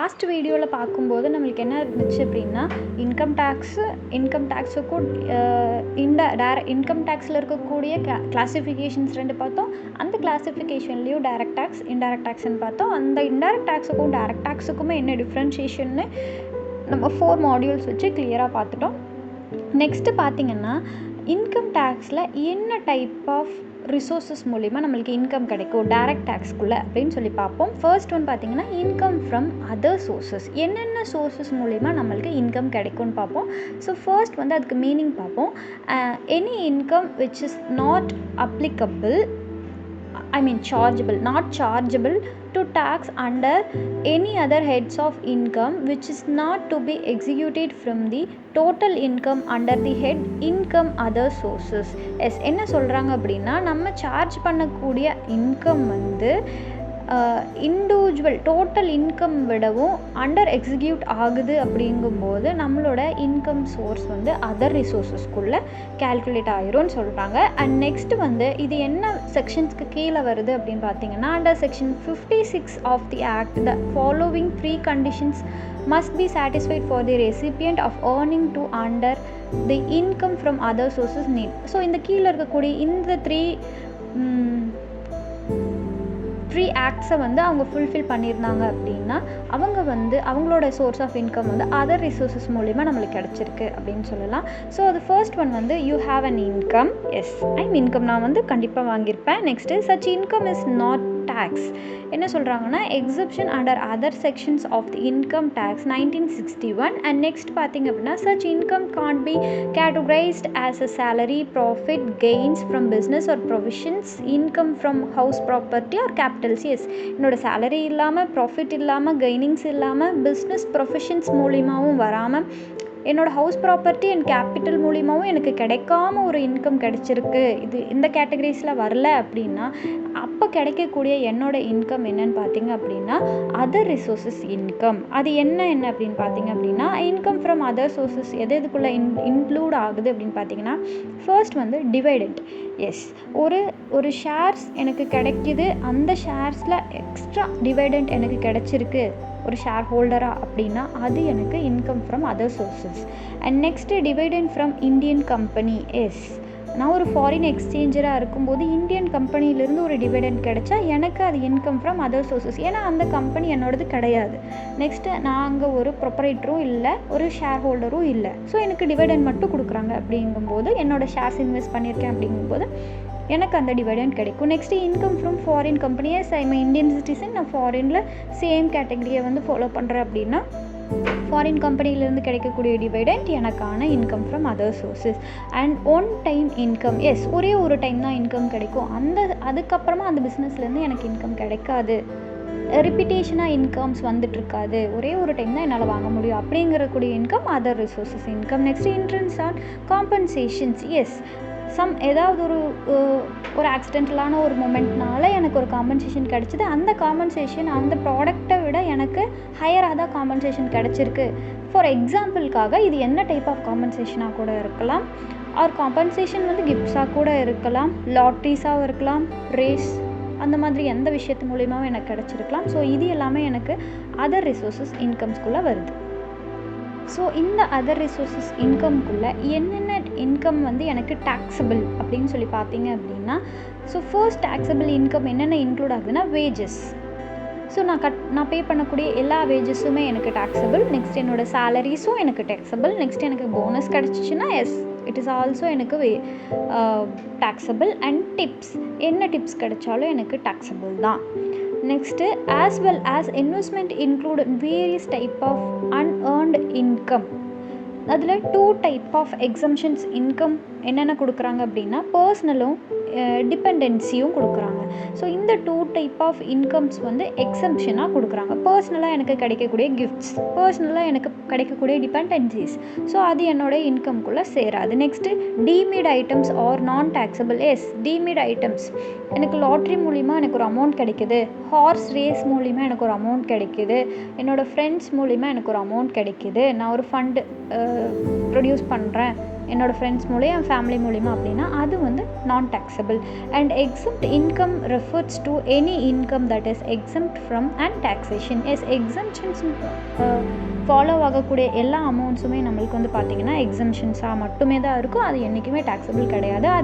Last வீடியோவில் பார்க்கும்போது நம்மளுக்கு என்ன இருந்துச்சு அப்படின்னா, இன்கம் டேக்ஸுக்கும் இன்கம் டேக்ஸில் இருக்கக்கூடிய கிளாஸிஃபிகேஷன்ஸ் 2 பார்த்தோம். அந்த கிளாஸிஃபிகேஷன்லேயும் டைரக்ட் டேக்ஸ், இன்டைரக்ட் டேக்ஸ்ன்னு பார்த்தோம். அந்த இன்டைரக்ட் டேக்ஸுக்கும் டைரக்ட் டேக்ஸுக்குமே என்ன டிஃப்ரென்ஷியேஷன்னு நம்ம 4 மாடியூல்ஸ் வச்சு கிளியராக பார்த்துட்டோம். நெக்ஸ்ட்டு பார்த்திங்கன்னா, இன்கம் டேக்ஸில் என்ன டைப் ஆஃப் ரிசோர்ஸஸ் மூலிமா நம்மளுக்கு இன்கம் கிடைக்கும் டைரக்ட் டேக்ஸ்க்குள்ளே அப்படின்னு சொல்லி பார்ப்போம். ஃபர்ஸ்ட் ஒன் பார்த்திங்கன்னா, இன்கம் ஃப்ரம் அதர் சோர்ஸஸ். என்னென்ன சோர்ஸஸ் மூலிமா நம்மளுக்கு இன்கம் கிடைக்கும்னு பார்ப்போம். ஸோ ஃபர்ஸ்ட் வந்து அதுக்கு மீனிங் பார்ப்போம். Any income which is not applicable, not chargeable to tax under any other heads of income which is not to be executed from the total income under the head income other sources. என்ன சொல்கிறாங்க அப்படின்னா, நம்ம charge பண்ணக்கூடிய income வந்து individual total income விடவும் under execute ஆகுது அப்படிங்கும்போது நம்மளோட இன்கம் சோர்ஸ் வந்து அதர் ரிசோர்ஸஸ்க்குள்ளே கேல்குலேட் ஆகிரும்னு சொல்கிறாங்க. அண்ட் நெக்ஸ்ட் வந்து இது என்ன செக்ஷன்ஸ்க்கு கீழே வருது அப்படின்னு பார்த்தீங்கன்னா, under section 56 of the act the following 3 conditions must be satisfied for the recipient of earning to under the income from other sources need. So இந்த கீழே இருக்கக்கூடிய இந்த 3 ஆக்ட்ஸை வந்து அவங்க ஃபுல்ஃபில் பண்ணியிருந்தாங்க அப்படின்னா அவங்க வந்து அவங்களோட சோர்ஸ் ஆஃப் இன்கம் வந்து அதர் ரிசோர்ஸஸ் மூலிமா நம்மளுக்கு கிடச்சிருக்கு அப்படின்னு சொல்லலாம். ஸோ அது ஃபர்ஸ்ட் ஒன் வந்து you have an income. Income நான் வந்து கண்டிப்பாக வாங்கியிருப்பேன். Next such income is not tax. என்ன சொல்கிறாங்கன்னா, exception under other sections of the income tax 1961. And next பார்த்திங்க அப்படின்னா, such income can't be categorised as a salary, profit, gains from business or provisions, income from house property or Capitals. என்னோட salary இல்லாமல், profit இல்லாமல், கெய்னிங்ஸ் இல்லாமல், business professions மூலிமாவும் வராமல், என்னோடய house property and capital மூலிமாவும் எனக்கு கிடைக்காம ஒரு இன்கம் கிடச்சிருக்கு, இது இந்த கேட்டகரிஸில் வரல அப்படின்னா அப்போ கிடைக்கக்கூடிய என்னோடய இன்கம் என்னன்னு பார்த்தீங்க அப்படின்னா அதர் ரிசோர்ஸஸ் இன்கம். அது என்ன அப்படின்னு பார்த்தீங்க அப்படின்னா, இன்கம் ஃப்ரம் அதர் சோர்ஸஸ் எதுக்குள்ளே இன்க்ளூட் ஆகுது அப்படின்னு பார்த்தீங்கன்னா, ஃபர்ஸ்ட் வந்து டிவைடெண்ட். ஒரு ஷேர்ஸ் எனக்கு கிடைக்கிது, அந்த ஷேர்ஸில் எக்ஸ்ட்ரா டிவைடெண்ட் எனக்கு கிடைச்சிருக்கு ஒரு ஷேர் ஹோல்டராக அப்படின்னா அது எனக்கு income from other sources. And next dividend from Indian company. நான் ஒரு ஃபாரின் எக்ஸ்சேஞ்சராக இருக்கும்போது இந்தியன் கம்பெனிலேருந்து ஒரு டிவிடெண்ட் கிடைச்சா எனக்கு அது இன்கம் ஃப்ரம் அதர் சோர்ஸஸ். ஏன்னா அந்த கம்பெனி என்னோடது கிடையாது. நெக்ஸ்ட்டு நான் அங்கே ஒரு ப்ரொப்பரேட்டரும் இல்லை, ஒரு ஷேர் ஹோல்டரும் இல்லை. ஸோ எனக்கு டிவிடெண்ட் மட்டும் கொடுக்குறாங்க அப்படிங்கும்போது, என்னோடய ஷேர்ஸ் இன்வெஸ்ட் பண்ணியிருக்கேன் அப்படிங்கும்போது எனக்கு அந்த டிவிடெண்ட் கிடைக்கும். Next income from foreign companies. Indian citizen, நான் ஃபாரினில் சேம் கேட்டகரியை வந்து ஃபாலோ பண்ணுறேன் அப்படின்னா ஃபாரின் கம்பெனிலேருந்து கிடைக்கக்கூடிய டிவிடெண்ட் எனக்கான income from other sources. And one time income. ஒரே ஒரு டைம் தான் இன்கம் கிடைக்கும். அதுக்கப்புறமா அந்த பிஸ்னஸ்லேருந்து எனக்கு இன்கம் கிடைக்காது, ரிப்பீட்டேஷனாக இன்கம்ஸ் வந்துட்டுருக்காது, ஒரே ஒரு டைம் தான் என்னால் வாங்க முடியும் அப்படிங்கிறக்கூடிய income other resources income. Next interest on compensations. ஏதாவது ஒரு ஆக்சிடென்டலான ஒரு மொமெண்ட்னால எனக்கு ஒரு காம்பன்சேஷன் கிடச்சிது. அந்த காம்பன்சேஷன் அந்த ப்ராடக்டை விட எனக்கு ஹையராக தான் காம்பன்சேஷன் கிடச்சிருக்கு. ஃபார் எக்ஸாம்பிளுக்காக இது என்ன டைப் ஆஃப் காம்பன்சேஷனாக கூட இருக்கலாம். ஆர் காம்பன்சேஷன் வந்து கிஃப்ட்ஸாக கூட இருக்கலாம், லாட்ரிஸாகவும் இருக்கலாம், ரேஸ், அந்த மாதிரி எந்த விஷயத்து மூலியமாகவும் எனக்கு கிடச்சிருக்கலாம். ஸோ இது எல்லாமே எனக்கு அதர் ரிசோர்ஸஸ் இன்கம்ஸ்குள்ளே வருது. ஸோ இந்த அதர் ரிசோர்ஸஸ் இன்கம்குள்ளே என்னென்ன இன்கம் வந்து எனக்கு டேக்ஸபிள் அப்படின்னு சொல்லி பார்த்தீங்க அப்படின்னா, ஸோ ஃபர்ஸ்ட் டேக்ஸபிள் இன்கம் என்னென்ன இன்க்ளூட் ஆகுதுன்னா வேஜஸ். ஸோ நான் பே பண்ணக்கூடிய எல்லா வேஜஸுமே எனக்கு டேக்ஸபிள். நெக்ஸ்ட் என்னோடய சேலரிஸும் எனக்கு டேக்ஸபிள். நெக்ஸ்ட் எனக்கு போனஸ் கிடச்சிச்சின்னா இட் இஸ் ஆல்சோ எனக்கு டேக்ஸபிள். அண்ட் டிப்ஸ், என்ன டிப்ஸ் கிடைச்சாலும் எனக்கு டேக்ஸபிள் தான். Next as well as investment include various type of unearned income. அதில் 2 டைப் ஆஃப் எக்ஸம்ஷன்ஸ் இன்கம் என்னென்ன கொடுக்குறாங்க அப்படின்னா, பர்சனலும் டிபெண்டன்சியும் கொடுக்குறாங்க. ஸோ இந்த 2 டைப் ஆஃப் இன்கம்ஸ் வந்து எக்ஸம்ஷனாக கொடுக்குறாங்க. பர்சனலாக எனக்கு கிடைக்கக்கூடிய கிஃப்ட்ஸ், பர்சனலாக எனக்கு கிடைக்கக்கூடிய டிபெண்டன்சிஸ், ஸோ அது என்னோடய இன்கம்குள்ளே சேராது. நெக்ஸ்ட்டு டீமிட் ஐட்டம்ஸ் ஆர் நான் டேக்ஸபிள். டீமிட் ஐட்டம்ஸ், எனக்கு லாட்ரி மூலிமா எனக்கு ஒரு அமௌண்ட் கிடைக்குது, ஹார்ஸ் ரேஸ் மூலிமா எனக்கு ஒரு அமௌண்ட் கிடைக்குது, என்னோடய ஃப்ரெண்ட்ஸ் மூலிமா எனக்கு ஒரு அமௌண்ட் கிடைக்குது, நான் ஒரு ஃபண்டு ப்ரொடியூஸ் பண்ணுறேன், என்னோடய ஃப்ரெண்ட்ஸ் மூலியம் என் ஃபேமிலி மூலிமா அப்படின்னா அது வந்து நான் taxable. And exempt income refers to any income that is exempt from and taxation. Exemptions follow ஆகக்கூடிய எல்லா அமௌண்ட்ஸுமே நம்மளுக்கு வந்து பார்த்திங்கன்னா எக்ஸம்ஷன்ஸாக மட்டுமே தான் இருக்கும். அது என்றைக்குமே டேக்ஸபிள் கிடையாது. அது